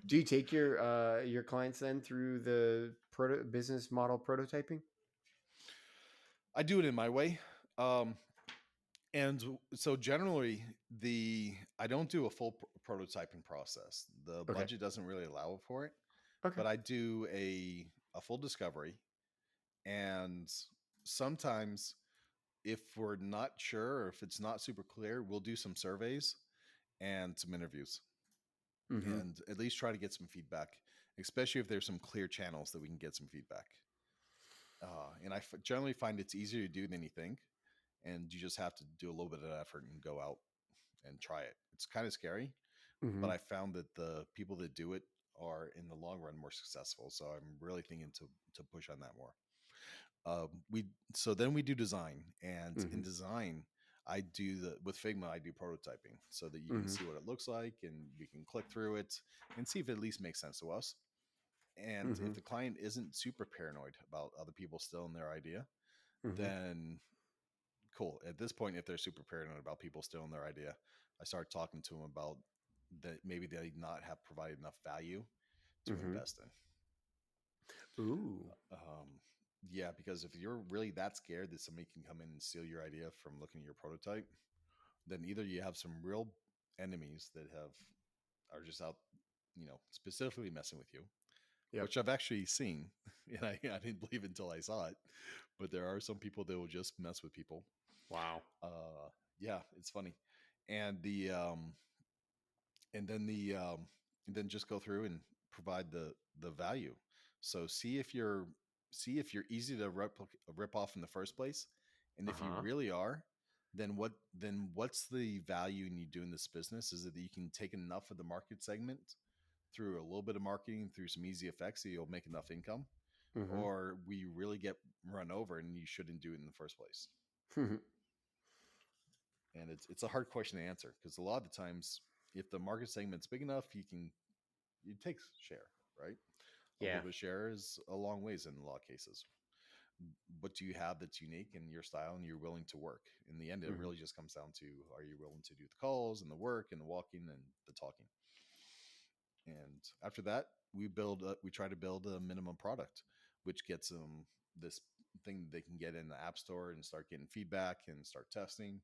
Do you take your clients then through the business model prototyping? I do it in my way. Um, and so generally I don't do a full prototyping process. The Okay. budget doesn't really allow for it, Okay. but I do a full discovery. And sometimes if we're not sure or if it's not super clear, we'll do some surveys and some interviews Mm-hmm. and at least try to get some feedback, especially if there's some clear channels that we can get some feedback. And generally find it's easier to do than you think. And you just have to do a little bit of effort and go out and try it. It's kind of scary, Mm-hmm. but I found that the people that do it are in the long run more successful. So I'm really thinking to push on that more. We so then we do design, and Mm-hmm. in design, I do the with Figma. I do prototyping so that you can Mm-hmm. see what it looks like, and we can click through it and see if it at least makes sense to us. And Mm-hmm. if the client isn't super paranoid about other people stealing their idea, Mm-hmm. then cool. At this point, if they're super paranoid about people stealing their idea, I start talking to them about that maybe they not have provided enough value to Mm-hmm. invest in. Ooh. Yeah, because if you're really that scared that somebody can come in and steal your idea from looking at your prototype, then either you have some real enemies that have are just out, specifically messing with you, Yep. which I've actually seen, and I didn't believe it until I saw it. But there are some people that will just mess with people. Wow. Yeah, it's funny, and and then the and then just go through and provide the value. So see if you're easy to rip off in the first place, and if you Uh-huh. really are, what's the value in you doing this business? Is it that you can take enough of the market segment through a little bit of marketing, through some easy effects, so you'll make enough income, Mm-hmm. or we really get run over and you shouldn't do it in the first place? And it's a hard question to answer because a lot of the times, if the market segment's big enough, you take share, right? A Yeah. little bit of share is a long ways in a lot of cases. What do you have that's unique in your style and you're willing to work? In the end, it Mm-hmm. really just comes down to, are you willing to do the calls and the work and the walking and the talking? And after that, we try to build a minimum product, which gets them this thing they can get in the app store and start getting feedback and start testing.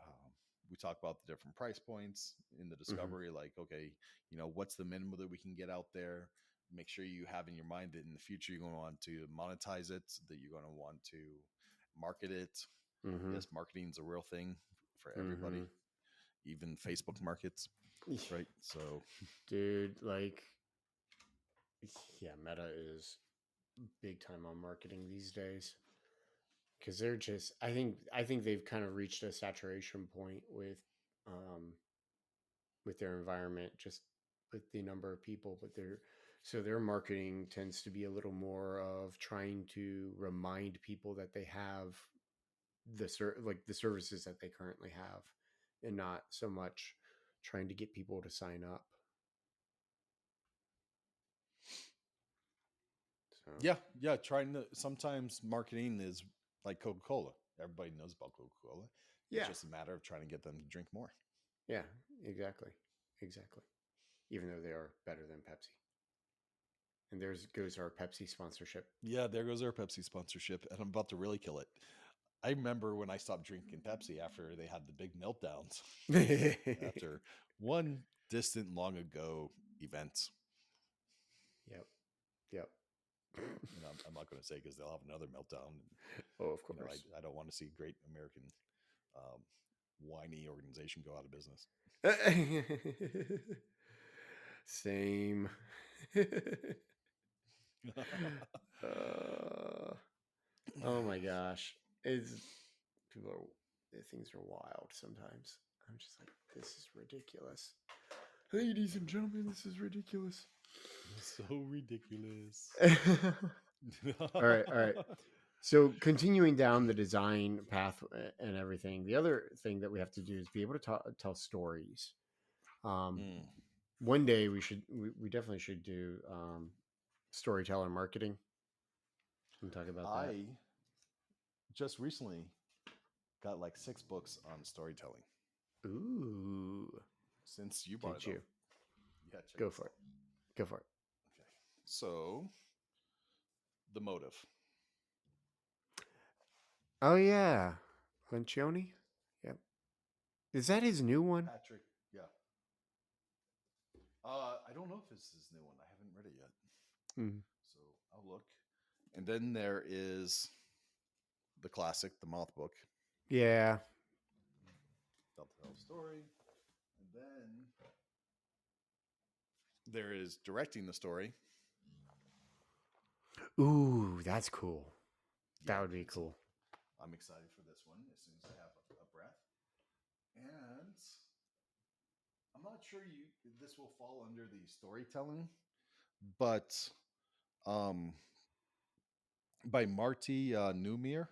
um, we talk about the different price points in the Mm-hmm. discovery, like, okay, what's the minimum that we can get out there? Make sure you have in your mind that in the future you're going to want to monetize it, that you're going to want to market it. Mm-hmm. Yes, marketing is a real thing for Mm-hmm. everybody, even Facebook markets, right? So Dude, like, yeah, Meta is big time on marketing these days because they're just. I think they've kind of reached a saturation point um, with their environment, just with the number of people. But their marketing tends to be a little more of trying to remind people that they have like the services that they currently have, and not so much trying to get people to sign up. So yeah, yeah, trying to sometimes marketing is like Coca-Cola. Everybody knows about Coca-Cola. It's yeah, just a matter of trying to get them to drink more. yeah, exactly, exactly. Even though they are better than Pepsi. And there's goes our Pepsi sponsorship. Yeah, there goes our Pepsi sponsorship, and I'm about to really kill it. I remember when I stopped drinking Pepsi after they had the big meltdowns Yep. after one distant long ago event. Yep. And I'm not going to say because they'll have another meltdown. And, Oh, of course. I don't want to see great American um, whiny organization go out of business. Same. uh, oh my gosh. It's people are things are wild sometimes. I'm just like, this is ridiculous. Ladies and gentlemen, this is ridiculous. So ridiculous. All right, all right. So continuing down the design path and everything, the other thing that we have to do is be able to tell stories. Um, Mm. one day we definitely should do storyteller marketing and talk about that. I just recently got like 6 books on storytelling. Ooh, Since you brought did it up, you yeah, check go this for out. it? Go for it. Okay. So the motive. Oh yeah, Lencioni. Yep. Is that his new one? Patrick. Yeah. I don't know if it's his new one. I haven't read it yet. Mm. So I'll look. And then there is the classic, the Moth book. Yeah. Tell the story. And then there is directing the story. Ooh, that's cool. Yeah, That would be it's. cool. I'm excited for this one as soon as I have a breath. And I'm not sure this will fall under the storytelling, but um, by Marty Newmere,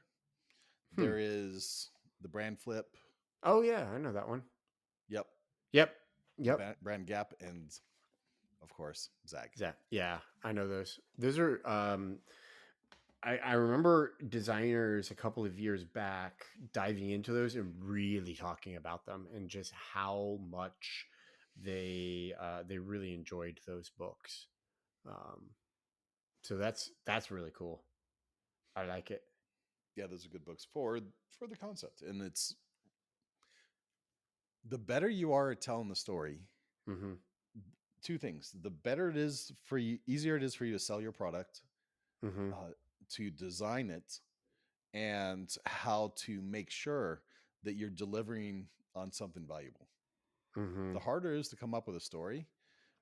Hmm. there is the brand flip. Oh yeah, I know that one. Yep, Yep. the Yep. brand gap, and of course Zag. That. Yeah, I know those. Those are. I remember designers a couple of years back diving into those and really talking about them and just how much they really enjoyed those books. Um, so that's really cool. I like it. Yeah, those are good books for the concept, and it's the better you are at telling the story. Mm-hmm. Two things: the better it is for you, easier it is for you to sell your product, Mm-hmm. uh, to design it, and how to make sure that you're delivering on something valuable. Mm-hmm. The harder it is to come up with a story,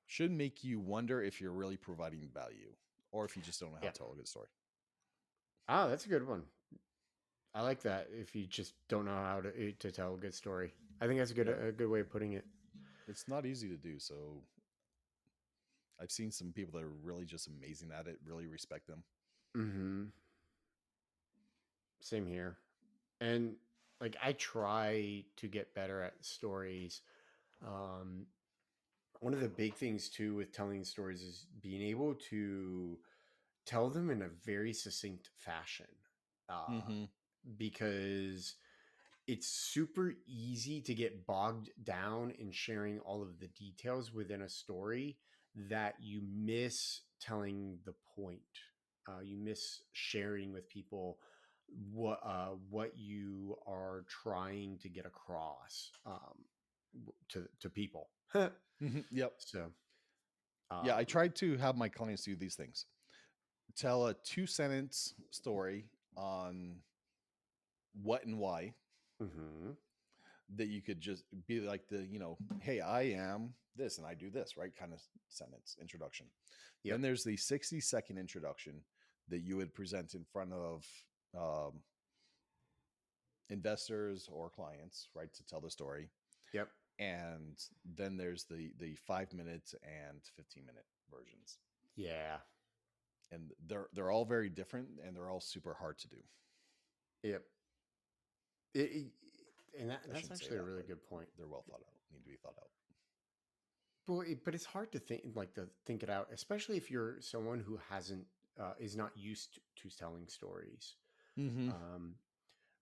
should make you wonder if you're really providing value or if you just don't know how Yeah. to tell a good story. Oh, that's a good one. I like that. If you just don't know how to tell a good story, I think that's Yeah, a good way of putting it. it's not easy to do. So I've seen some people that are really just amazing at it, really respect them. Mm-hmm. Same here. And like I try to get better at stories. Um, One of the big things too with telling stories is being able to tell them in a very succinct fashion. Uh, Mm-hmm. because it's super easy to get bogged down in sharing all of the details within a story that you miss telling the point. You miss sharing with people what you are trying to get across to people. Mm-hmm. Yep. So, Yeah, I um, tried to have my clients do these things. Tell a 2 sentence story on what and why mhm. that you could just be like hey, I am this and I do this, right? Kind of sentence introduction. Then Yep, there's the 60-second introduction that you would present in front of um, investors or clients, right, to tell the story. yep, And then there's the 5 minute and 15-minute versions, yeah, and they're all very different and they're all super hard to do. yep. It, and I that's shouldn't say actually a that, really but good point. they're well thought out, need to be thought out. But it's hard to think it out, especially if you're someone who hasn't is not used to telling stories. Mm-hmm. Um,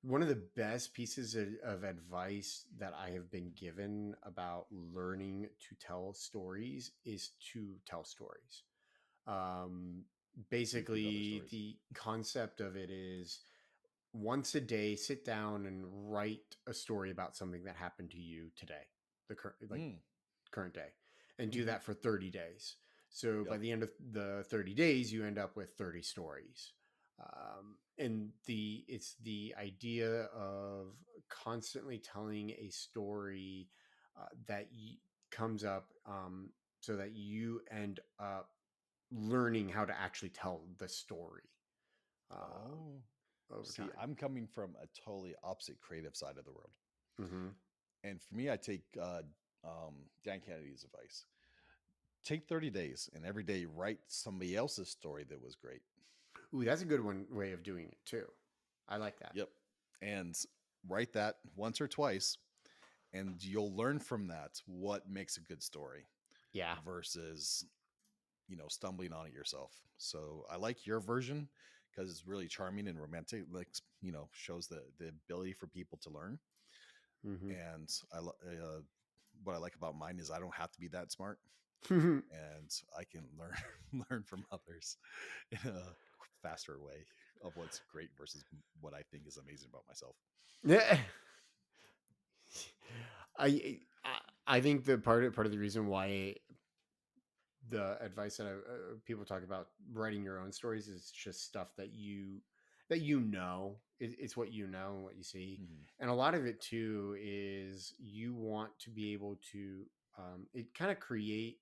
One of the best pieces of advice that I have been given about learning to tell stories is to tell stories. Um, Repeat other Basically, stories. the concept of it is once a day, sit down and write a story about something that happened to you today, the current Mm. current day, and do Mm-hmm. that for 30 days. So by Yep. the end of the 30 days, you end up with 30 stories. And it's the idea of constantly telling a story that comes up so that you end up learning how to actually tell the story Oh, over see, time. I'm coming from a totally opposite creative side of the world. Mm-hmm. And for me, I take Dan Kennedy's advice. Take 30 days and every day write somebody else's story that was great. Ooh, that's a good one way of doing it too. I like that. Yep. And write that once or twice, and you'll learn from that what makes a good story Yeah. versus, stumbling on it yourself. So I like your version because it's really charming and romantic, like, shows the ability for people to learn. Mm-hmm. And what I like about mine is I don't have to be that smart. and I can learn learn from others in a faster way of what's great versus what I think is amazing about myself. Yeah. I think the part of the reason why the advice that people talk about writing your own stories is just stuff that you know. It's what you know and what you see, Hmm. and a lot of it too is you want to be able to. It kind of create.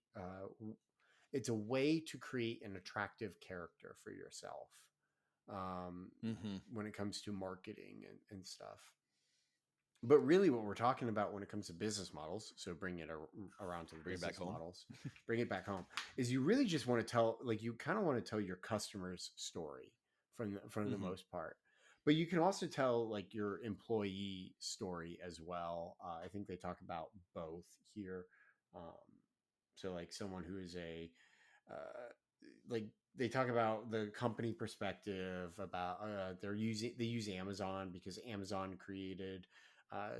It's a way to create an attractive character for yourself Hmm. when it comes to marketing and stuff. But really, what we're talking about when it comes to business models, so bring it around to the Bring it back business home. models, bring it back home, is you really just want to tell, like, you kind of want to tell your customer's story from the Hmm. most part. But you can also tell like your employee story as well. I think they talk about both here. Um, so like someone who is a uh, like they talk about the company perspective about they use Amazon because Amazon created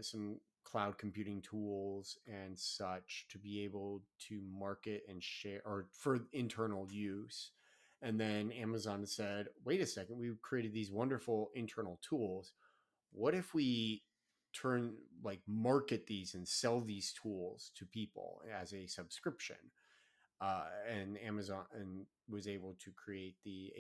some cloud computing tools and such to be able to market and share or for internal use. And then Amazon said, wait a second, we created these wonderful internal tools. What if we turn like market these and sell these tools to people as a subscription? And Amazon and was able to create the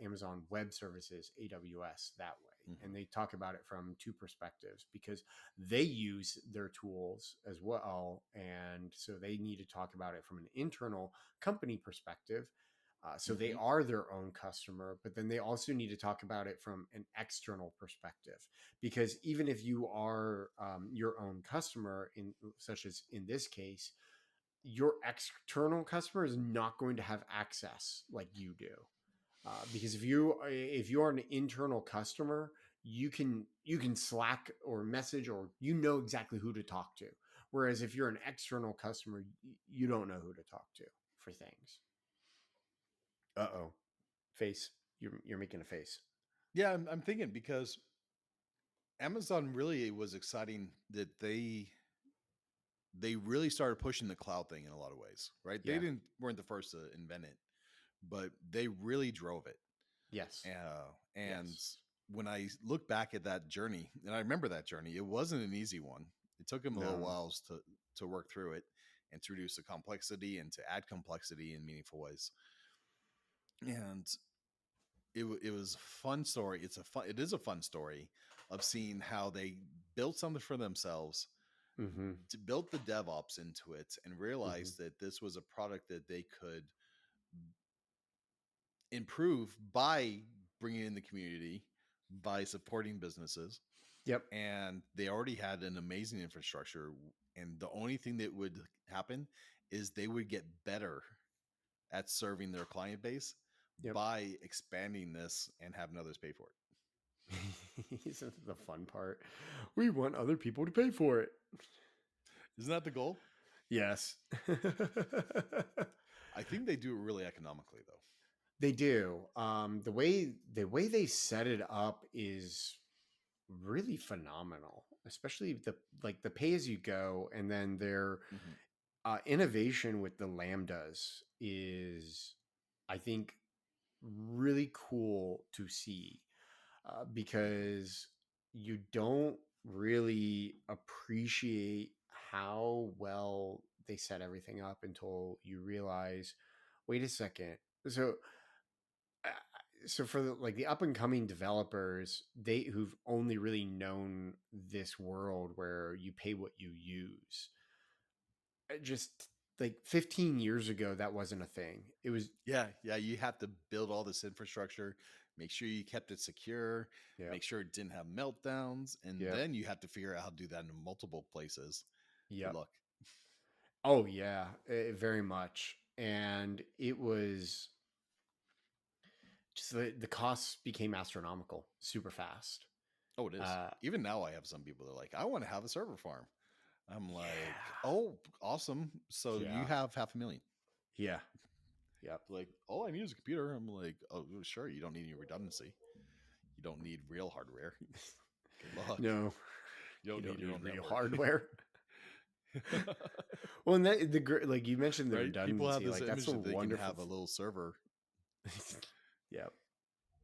Amazon Web Services (AWS) that way. Hmm. And they talk about it from two perspectives because they use their tools as well, and so they need to talk about it from an internal company perspective. So they Hmm. are their own customer, but then they also need to talk about it from an external perspective because even if you are your own customer, in such as in this case, your external customer is not going to have access like you do because if you are an internal customer you can Slack or message or you know exactly who to talk to, whereas if you're an external customer you don't know who to talk to for things. Uh-oh, face, you're making a face. Yeah, I'm thinking because Amazon really was exciting that they really started pushing the cloud thing in a lot of ways, right? They Yeah. didn't weren't the first to invent it, but they really drove it. Yes. And Yes. when I look back at that journey, and I remember that journey, it wasn't an easy one. It took them a little No. while to work through it and to reduce the complexity and to add complexity in meaningful ways. And it was a fun story. It is a fun story of seeing how they built something for themselves, Mm-hmm. to build the DevOps into it, and Mm-hmm. realized that this was a product that they could improve by bringing in the community, by supporting businesses, Yep. and they already had an amazing infrastructure. And the only thing that would happen is they would get better at serving their client base Yep. by expanding this and having others pay for it. Isn't the fun part? We want other people to pay for it. Isn't that the goal? Yes. I think they do it really economically, though. They do. The way they set it up is really phenomenal, especially the pay as you go, and then their Hmm. innovation with the lambdas is, I think, really cool to see because you don't really appreciate how well they set everything up until you realize, wait a second. So, uh, so for the up and coming developers, they who've only really known this world where you pay what you use, just like 15 years ago, that wasn't a thing. It was, Yeah, yeah. You have to build all this infrastructure, make sure you kept it secure, yep, make sure it didn't have meltdowns, and yep, then you have to figure out how to do that in multiple places. Good yep. luck. Oh yeah, very much. And it was just the costs became astronomical super fast. Oh, it is. Uh, Even now, I have some people that are like, I want to have a server farm. I'm like, yeah, oh, awesome. So you yeah, have 500,000. yeah, yep. Like, all I need is a computer. I'm like, oh, sure. You don't need any redundancy. You don't need real hardware. Good luck. No, You you don't need don't your need own real network. hardware. Well, and like you mentioned the Right? People have redundancy, this like that's image a that they can wonderful. have a little server, Yeah,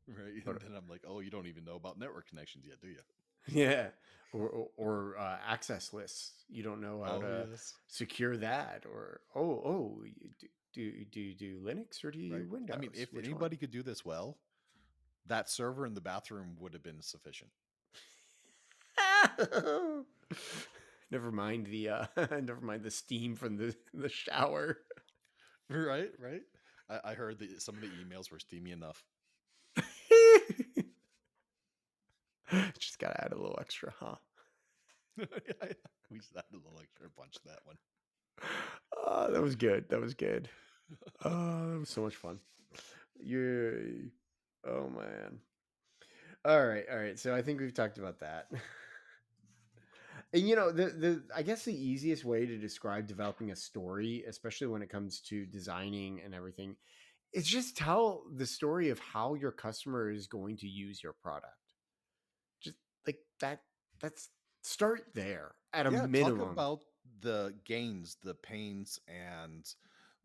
right? And but then I'm like, oh, you don't even know about network connections yet, do you? yeah, or access lists. You don't know how Oh, to yes. secure that, or do you do Linux or do you Right. do I mean, Windows? if Which one? anybody could do this well, that server in the bathroom would have been sufficient. Never mind the never mind the steam from the shower. Right, right. I heard that some of the emails were steamy enough. Just gotta add a little extra, huh? We just added a little extra punch to that one. That was good. That was good. That was so much fun. Yay. Oh man. All right, all right. So I think we've talked about that. And the I guess the easiest way to describe developing a story, especially when it comes to designing and everything, is just tell the story of how your customer is going to use your product. Just like that that's start there at a Yeah, talk minimum. about the gains, the pains, and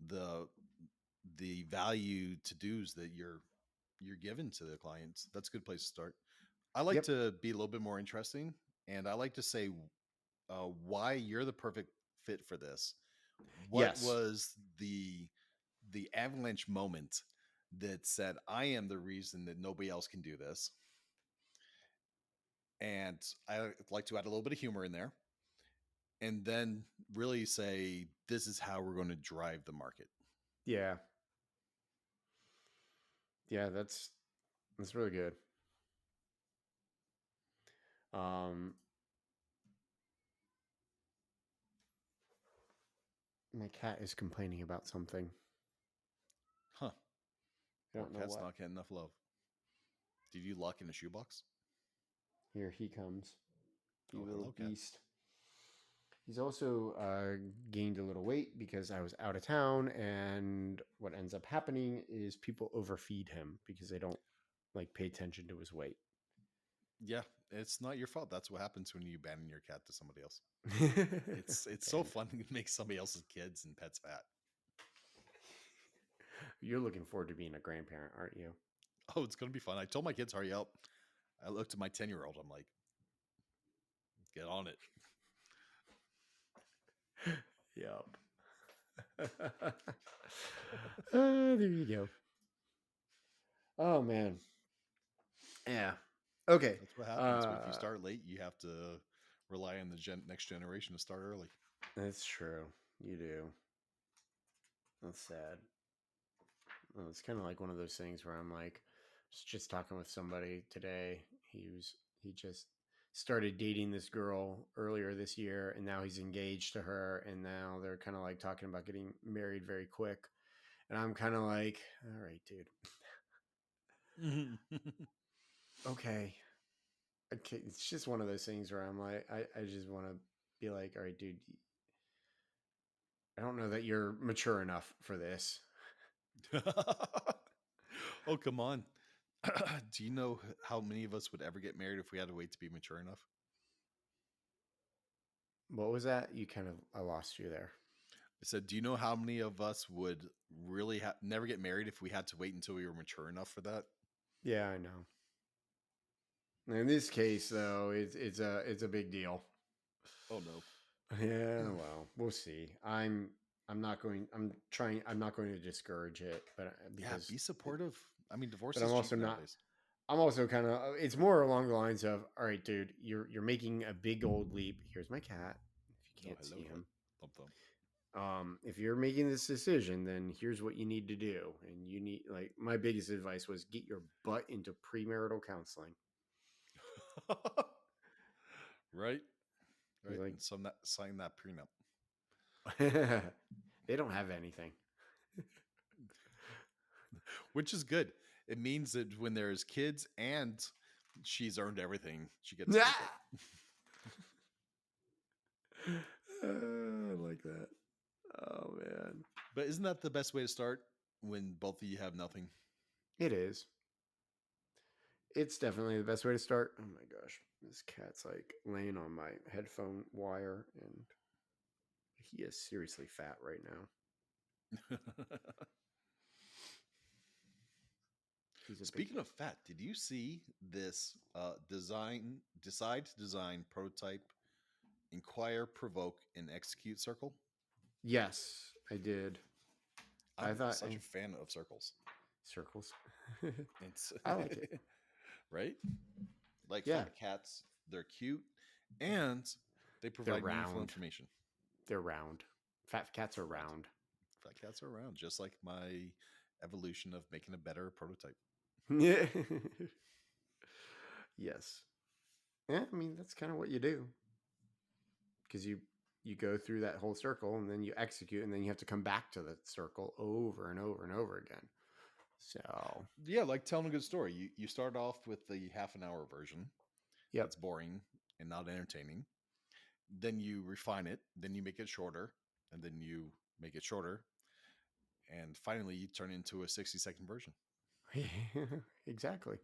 the the value to dos that you're giving to the clients. That's a good place to start. I like Yep. to be a little bit more interesting, and I like to say why you're the perfect fit for this. What Yes. was the avalanche moment that said, I am the reason that nobody else can do this? And I like to add a little bit of humor in there, and then really say, this is how we're going to drive the market. Yeah. Yeah, that's really good. Um my cat is complaining about something. Huh. I Poor don't know cat's what. not getting enough love. Did you lock in a shoebox? Here he comes. You Oh, little hello, cat. beast. He's also gained a little weight because I was out of town, and what ends up happening is people overfeed him because they don't like pay attention to his weight. Yeah, it's not your fault. That's what happens when you abandon your cat to somebody else. It's so Damn it! fun to make somebody else's kids and pets fat. You're looking forward to being a grandparent, aren't you? Oh, it's gonna be fun. I told my kids, hurry up. I looked at my 10-year-old. I'm like, get on it. Yep. There you go. Oh man. Yeah. Okay. That's what happens. If you Uh, start late, you have to rely on the next generation to start early. that's true. You do. That's sad. Well, it's kind of like one of those things where I'm like, just talking with somebody today. He just started dating this girl earlier this year, and now he's engaged to her, and now they're kind of like talking about getting married very quick. And I'm kind of like, all right, dude. Okay. Okay. It's just one of those things where I'm like, I just want to be like, all right, dude. I don't know that you're mature enough for this. Oh, come on. Do you know how many of us would ever get married if we had to wait to be mature enough? What was that? I lost you there. I said, do you know how many of us would really never get married if we had to wait until we were mature enough for that? Yeah, I know. In this case, though, it's a big deal. Oh no. Yeah, well, we'll see. I'm not going. I'm trying. I'm not going to discourage it, Yeah, be supportive. I mean, but divorce I'm is also cheap not. nowadays. I'm also kind of. It's more along the lines of, all right, dude, you're making a big old leap. Here's my cat. If you Oh, can't hello, see hello. him, Thump thump. if you're making this decision, then here's what you need to do. And you need like my biggest advice was get your butt into premarital counseling. Right, It's right. like And some that sign that prenup, they don't have anything. which is good. It means that when there's kids and she's earned everything, she gets to keep it. I like that. Oh man, But isn't that the best way to start when both of you have nothing? it is. It's definitely the best way to start. Oh my gosh, this cat's like laying on my headphone wire, and He is seriously fat right now. He's a big Speaking boy. of fat, did you see this decide to design, prototype, inquire, provoke, and execute circle? Yes, I did. I I'm thought such a fan of circles. circles. It's I like it. right? Like Yeah, fat cats, they're cute and they they're provide meaningful round. information. They're round. Fat cats are Fat, round. fat cats are around, just like my evolution of making a better prototype. Yeah. Yes. Yeah, I mean that's kind of what you do because you go through that whole circle and then you execute and then you have to come back to the circle over and over and over again. So, Yeah, like telling a good story. You start off with the half an hour version yep. that's boring and not entertaining. Then you refine it, then you make it shorter, and then you make it shorter, and finally you turn into a 60-second version. Exactly.